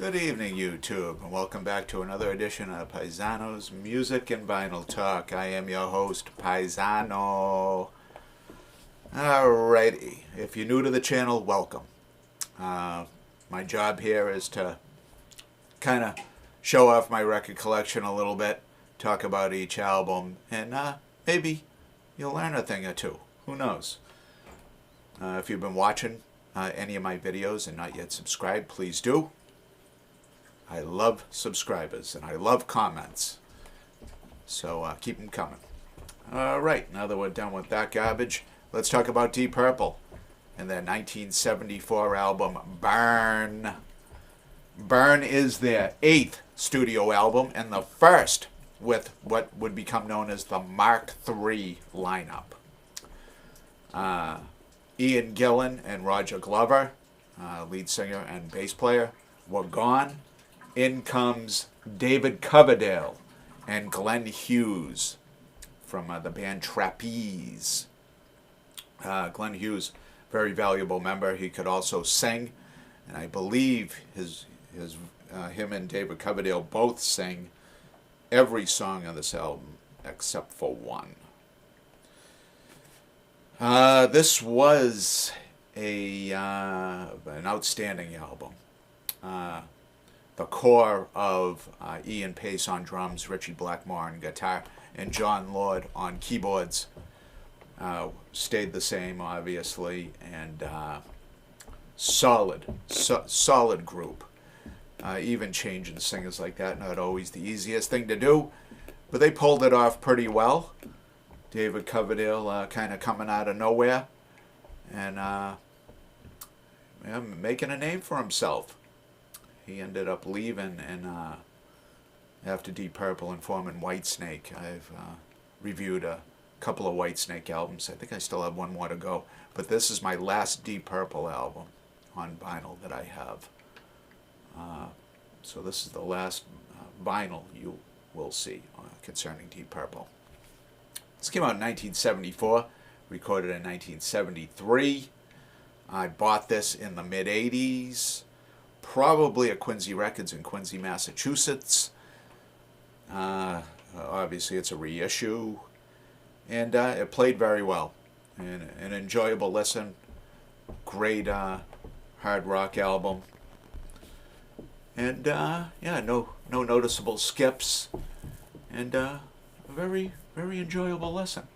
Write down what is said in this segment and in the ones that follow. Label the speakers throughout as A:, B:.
A: Good evening, YouTube, and welcome back to another edition of Paisano's Music and Vinyl Talk. I am your host, Paisano. Alrighty, if you're new to the channel, welcome. My job here is to kind of show off my record collection a little bit, talk about each album, and maybe you'll learn a thing or two. Who knows? If you've been watching any of my videos and not yet subscribed, please do. I love subscribers and I love comments, so keep them coming. Alright, now that we're done with that garbage, let's talk about Deep Purple and their 1974 album, Burn. Burn is their 8th studio album and the first with what would become known as the Mark III lineup. Ian Gillan and Roger Glover, lead singer and bass player, were gone. In comes David Coverdale and Glenn Hughes from the band Trapeze. Glenn Hughes, very valuable member. He could also sing, and I believe him and David Coverdale both sing every song on this album except for one. This was an outstanding album. The core of Ian Pace on drums, Richie Blackmore on guitar, and John Lord on keyboards stayed the same, obviously, and solid group. Even changing singers like that, not always the easiest thing to do, but they pulled it off pretty well. David Coverdale kind of coming out of nowhere and making a name for himself. He ended up leaving and after Deep Purple and forming Whitesnake. I've reviewed a couple of Whitesnake albums. I think I still have one more to go. But this is my last Deep Purple album on vinyl that I have. So this is the last vinyl you will see concerning Deep Purple. This came out in 1974, recorded in 1973. I bought this in the mid-'80s. Probably at Quincy Records in Quincy, Massachusetts. Obviously, it's a reissue, and it played very well. An enjoyable listen. Great hard rock album, and yeah, no noticeable skips, and a very enjoyable listen.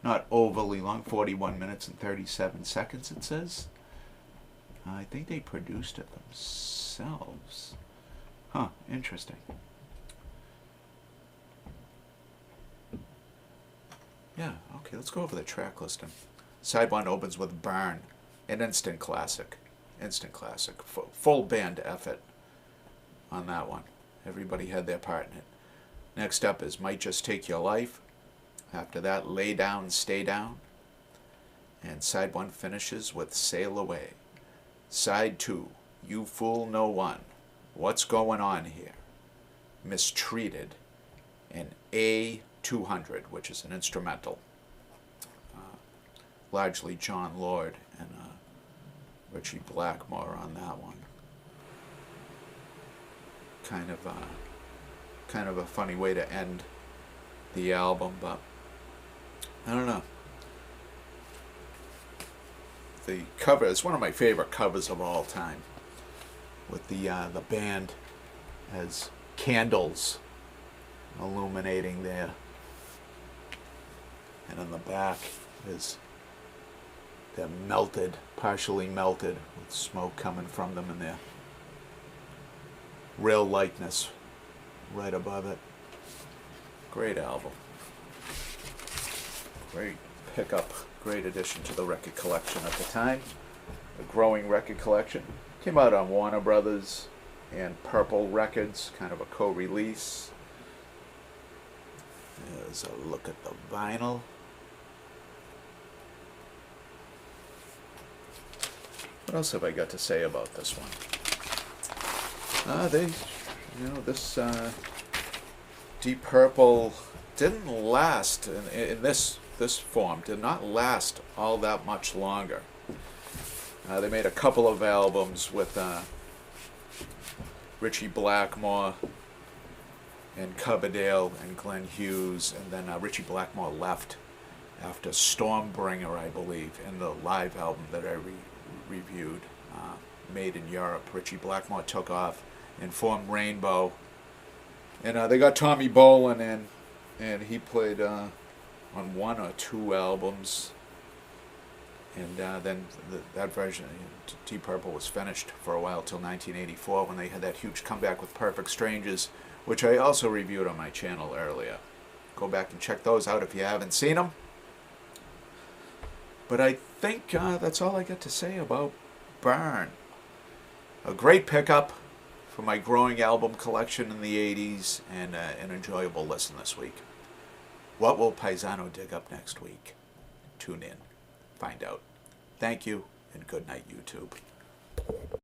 A: Not overly long, 41 minutes and 37 seconds. It says. I think they produced it themselves. Huh, interesting. Yeah, okay, let's go over the track listing. Side 1 opens with Burn, an instant classic. Instant classic. Full band effort on that one. Everybody had their part in it. Next up is Might Just Take Your Life. After that, Lay Down, Stay Down. And side 1 finishes with Sail Away. Side 2, You Fool No One, What's Going On Here, Mistreated, and A200, which is an instrumental. Largely John Lord and Richie Blackmore on that one. Kind of a funny way to end the album, but I don't know. The cover is one of my favorite covers of all time, with the band as candles illuminating there, and on the back is they're melted, partially melted, with smoke coming from them, and their real likeness right above it. Great album, great pickup. Great addition to the record collection at the time. A growing record collection. Came out on Warner Brothers and Purple Records, kind of a co-release. There's a look at the vinyl. What else have I got to say about this one? This Deep Purple didn't last in this form, did not last all that much longer. They made a couple of albums with Richie Blackmore and Coverdale and Glenn Hughes, and then Richie Blackmore left after Stormbringer, I believe, in the live album that I reviewed, Made in Europe. Richie Blackmore took off and formed Rainbow, and they got Tommy Bolin in, and he played on 1 or 2 albums, and then that version, Deep Purple, was finished for a while till 1984 when they had that huge comeback with Perfect Strangers, which I also reviewed on my channel earlier. Go back and check those out if you haven't seen them. But I think that's all I got to say about Burn. A great pickup for my growing album collection in the 80s, and an enjoyable listen this week. What will Paisano dig up next week? Tune in. Find out. Thank you, and good night, YouTube.